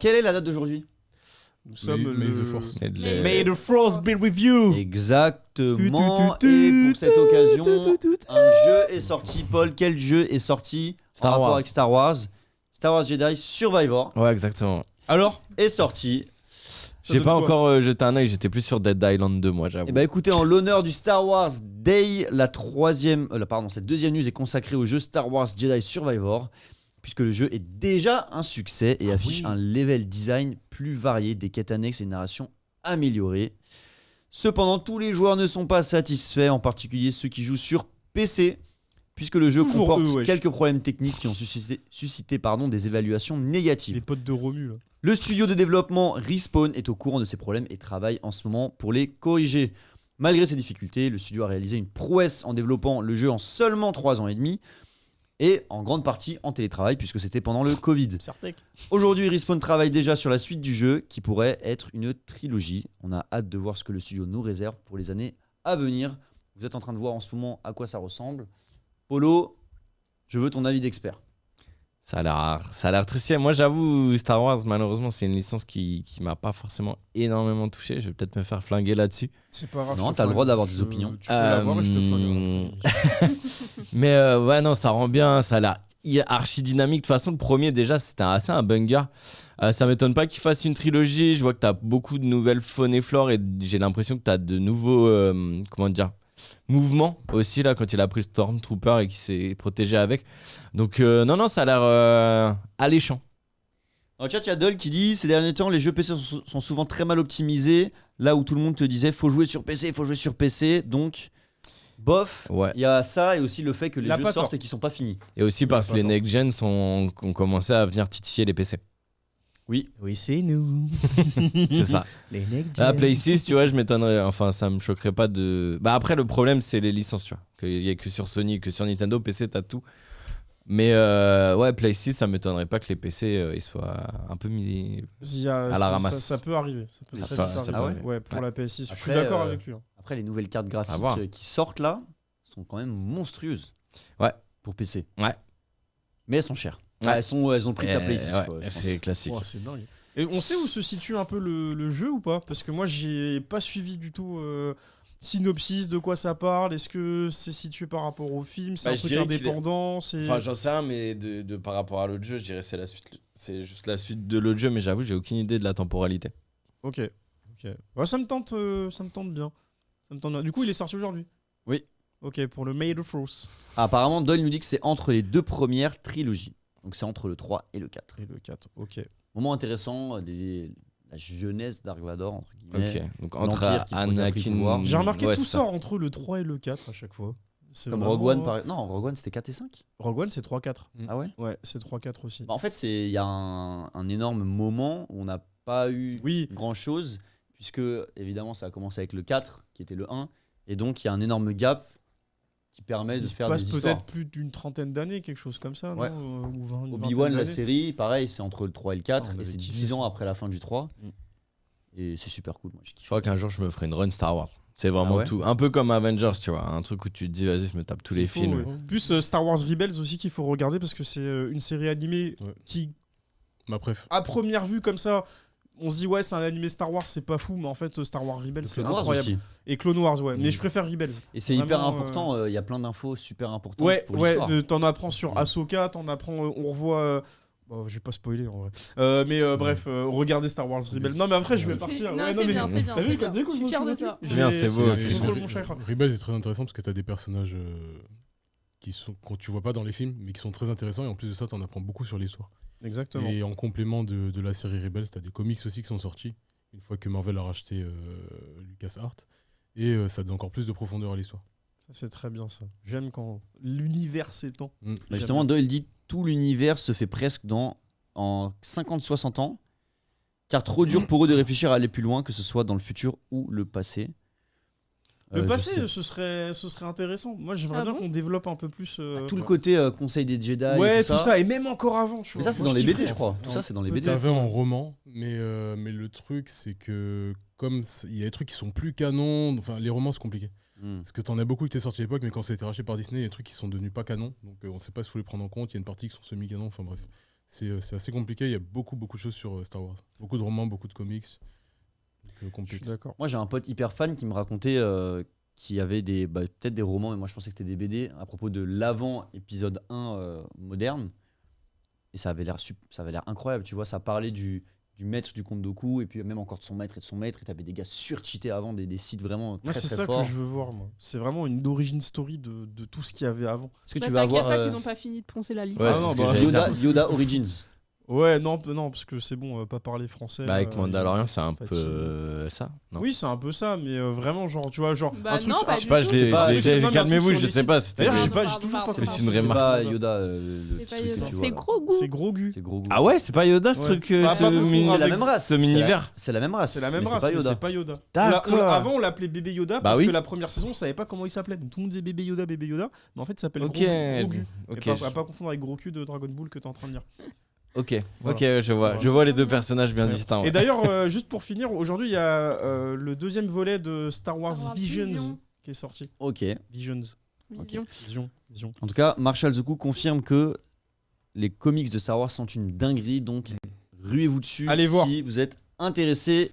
Quelle est la date d'aujourd'hui? Nous sommes May the Force. May the Force be with you. Exactement. Et pour cette occasion, un jeu est sorti. Paul, quel jeu est sorti Star en rapport Wars. avec Star Wars? Star Wars Jedi Survivor Ouais, exactement. Alors, est sorti. ça J'ai donne pas quoi encore jeté un œil, j'étais plus sur Dead Island 2, moi, j'avoue. Et bah écoutez, en l'honneur du Star Wars Day, cette deuxième news est consacrée au jeu Star Wars Jedi Survivor, puisque le jeu est déjà un succès et affiche un level design plus varié, des quêtes annexes et une narration améliorée. Cependant, tous les joueurs ne sont pas satisfaits, en particulier ceux qui jouent sur PC, puisque le jeu Toujours comporte eux, wesh. quelques problèmes techniques qui ont suscité des évaluations négatives. Les potes de Romu là. Le studio de développement Respawn est au courant de ces problèmes et travaille en ce moment pour les corriger. Malgré ces difficultés, le studio a réalisé une prouesse en développant le jeu en seulement 3 ans et demi et en grande partie en télétravail puisque c'était pendant le Covid. Certec. Aujourd'hui, Respawn travaille déjà sur la suite du jeu qui pourrait être une trilogie. On a hâte de voir ce que le studio nous réserve pour les années à venir. Vous êtes en train de voir en ce moment à quoi ça ressemble. Polo, je veux ton avis d'expert. Ça a l'air triste. Moi, j'avoue, Star Wars, malheureusement, c'est une licence qui m'a pas forcément énormément touché. Je vais peut-être me faire flinguer là-dessus. C'est pas grave. Non, je te t'as le flingue. droit d'avoir des opinions. Tu peux l'avoir et je te flingue. Mais ouais, non, ça rend bien. Ça a l'air archi dynamique. De toute façon, le premier, déjà, c'était assez un banger. Ça m'étonne pas qu'il fasse une trilogie. Je vois que t'as beaucoup de nouvelles faunes et flores et j'ai l'impression que t'as de nouveaux mouvements aussi là quand il a pris le Stormtrooper et qu'il s'est protégé avec. Donc non, ça a l'air alléchant. Dans le chat, il y a Dol qui dit ces derniers temps, les jeux PC sont souvent très mal optimisés. Là où tout le monde te disait faut jouer sur PC. Donc, bof, Ouais. il y a ça et aussi le fait que les Il a jeux pas sortent tort. et qu'ils sont pas finis. Et aussi parce que les Attends. next-gen ont commencé à venir titiller les PC. Oui, c'est nous. C'est ça. Les next La Play 6, tu vois, je m'étonnerais. Enfin, ça me choquerait pas de. Bah, après, le problème, c'est les licences, tu vois. Qu'il y a que sur Sony, que sur Nintendo, PC, t'as tout. Mais ouais, Play 6, ça m'étonnerait pas que les PC ils soient un peu mis. À la ramasse. Ça peut arriver. Ça peut très Ça- vite ça arriver. peut Ouais, pour la PS6. Je suis Après, d'accord avec lui. Après, les nouvelles cartes À voir. graphiques qui sortent là sont quand même monstrueuses. Ouais. Pour PC. Ouais. Mais elles sont chères. Ouais. Elles ont pris ta Play 6. Ouais, je pense. c'est classique. Oh, c'est dingue. Et on sait où se situe un peu le jeu ou pas? Parce que moi, j'ai pas suivi du tout synopsis, de quoi ça parle. Est-ce que c'est situé par rapport au film? C'est Bah, un je truc dirais qu'il est- indépendant? C'est... Enfin, j'en sais rien, mais par rapport à l'autre jeu, je dirais c'est la suite. C'est juste la suite de l'autre jeu, mais j'avoue, j'ai aucune idée de la temporalité. Ok. Ouais, ça me tente bien. Ça me tente bien. Du coup, il est sorti aujourd'hui? Oui. Ok, pour le May the Force. Apparemment, Dol nous dit que c'est entre les deux premières trilogies. Donc c'est entre le 3 et le 4. Et le 4, ok. Moment intéressant, la jeunesse Dark Vador, entre guillemets. Ok, donc entre l'Empire qui prend des pouvoirs. Anakin. J'ai remarqué ouais, tout c'est ça entre le 3 et le 4 à chaque fois. C'est Comme vraiment- Rogue One, par... Non, Rogue One c'était 4 et 5. Rogue One, c'est 3-4. Ah ouais. Ouais, c'est 3-4 aussi. Bah, en fait, il y a un énorme moment où on n'a pas eu Oui, grand chose, puisque évidemment ça a commencé avec le 4, qui était le 1, et donc il y a un énorme gap qui permet de il se faire passe des histoires. peut-être plus d'une trentaine d'années, quelque chose comme ça, Ouais. non ou 20, une Obi-Wan, vingtaine la d'années. série, pareil, c'est entre le 3 et le 4, Ah, on et avait c'est kiffé 10 ans ça. après la fin du 3. Mm. Et c'est super cool, moi j'ai Je kiffé. crois qu'un jour je me ferai une run Star Wars. C'est vraiment Ah ouais tout. Un peu comme Avengers, tu vois. Un truc où tu te dis, vas-y, je me tape tous les Il faut, films. ouais. Plus Star Wars Rebels aussi qu'il faut regarder parce que c'est une série animée Ouais. qui, Ma préf. à première vue comme ça, on se dit ouais c'est un animé Star Wars, c'est pas fou, mais en fait Star Wars Rebels c'est Clone Wars incroyable. aussi. Et Clone Wars, ouais. Mais Mm. je préfère Rebels. Et c'est Vraiment, hyper important, il y a plein d'infos super importantes Ouais, pour ouais. l'histoire. T'en apprends sur Mm. Ahsoka, t'en apprends. On revoit. Bon, je vais pas spoiler en vrai. Mais bref, regardez Star Wars Rebels. Non, mais après je vais partir. Non, Ouais, c'est mais- bien, c'est bien. T'as vu, c'est t'as bien. vu quand Je je suis me fière de suis toi. battu Bien, c'est beau. Je Et frôle mon chakra. Rebels est très intéressant parce que tu as des personnages qui sont qu'on tu vois pas dans les films, mais qui sont très intéressants. Et en plus de ça, tu en apprends beaucoup sur l'histoire. Exactement. Et en complément de la série Rebels, tu as des comics aussi qui sont sortis, une fois que Marvel a racheté LucasArts. Et ça donne encore plus de profondeur à l'histoire. Ça, c'est très bien ça. J'aime quand l'univers s'étend. Mm. Bah, justement, Doyle dit tout l'univers se fait presque en 50-60 ans, car trop dur pour eux de réfléchir à aller plus loin, que ce soit dans le futur ou le passé. Le Je passé, sais- ce serait intéressant. Moi, j'aimerais Ah bien bon qu'on développe un peu plus. tout le ouais. côté Conseil des Jedi, Ouais, et tout ça. ça. Et même encore avant. Tu Mais vois. ça, c'est Moi, dans les kifferais. BD, je crois. Tout ça, c'est dans les BD. Peut-être. T'avais en roman, mais le truc, c'est que comme il y a des trucs qui sont plus canons, enfin les romans c'est compliqué. Hmm. Parce que t'en as beaucoup qui étaient sortis à l'époque, mais quand ça a été racheté par Disney, il y a des trucs qui sont devenus pas canons. Donc on sait pas s'il faut les prendre en compte. Il y a une partie qui sont semi-canons, enfin bref. c'est assez compliqué. Il y a beaucoup de choses sur Star Wars. Beaucoup de romans, beaucoup de comics. Donc, Je suis complexe. d'accord. Moi, j'ai un pote hyper fan qui me racontait qu'il y avait peut-être des romans, mais moi je pensais que c'était des BD à propos de l'avant épisode 1 moderne. Et ça avait l'air incroyable, tu vois. Ça parlait du maître du comte Dooku, et puis même encore de son maître. Et t'avais des gars surcheatés avant, des sites vraiment Moi, très c'est très ça forts. que je veux voir, moi. C'est vraiment une origin story de tout ce qu'il y avait avant. Est-ce que Bah, tu vas t'inquiète avoir pas qu'ils n'ont pas fini de poncer la liste. Ouais, Ah c'est non, ce que bah, j'allais dire. Yoda Origins? Ouais, non, parce que c'est bon, pas parler français. Bah, avec Mandalorian, c'est un fatigué. peu ça. Non. Oui, c'est un peu ça, mais vraiment, genre, tu vois, genre. Bah un truc non, sur- pas ah, du Je sais pas, tout. je l'ai- pas- je l'ai- c'est- non, mais un calmez-vous, truc je sur sais les pas. sites. D'ailleurs, Pardon, j'ai toujours pas pardon, compris. C'est une C'est remarque. pas Yoda, le C'est petit pas truc Yoda. que tu vois, C'est là. gros goût. C'est gros gu. C'est gros goût. Ah ouais, c'est pas Yoda ce Ouais. truc, Bah, ce pas beaucoup, mini- C'est la même race. ce mini-vert. C'est la même race. C'est la même mais race, C'est pas mais Yoda. c'est pas Yoda. D'accord. Avant, on l'appelait bébé Yoda Bah parce oui. que la première saison, on savait pas comment il s'appelait. Donc tout le monde disait bébé Yoda, mais en fait, il s'appelle Ok, gros gu. ok, Et pas confondre avec gros cul de Dragon Ball que t'es en train de dire. ok, Voilà. ok, je vois les deux personnages bien Ouais. distincts. Et ouais. d'ailleurs, juste pour finir, aujourd'hui, il y a le deuxième volet de Star Wars, Star Wars Visions Vision. qui est sorti. Ok. Visions. Vision. Vision. En tout cas, Marshall The Cook confirme que les comics de Star Wars sont une dinguerie, donc ruez-vous dessus Allez voir. si vous êtes intéressé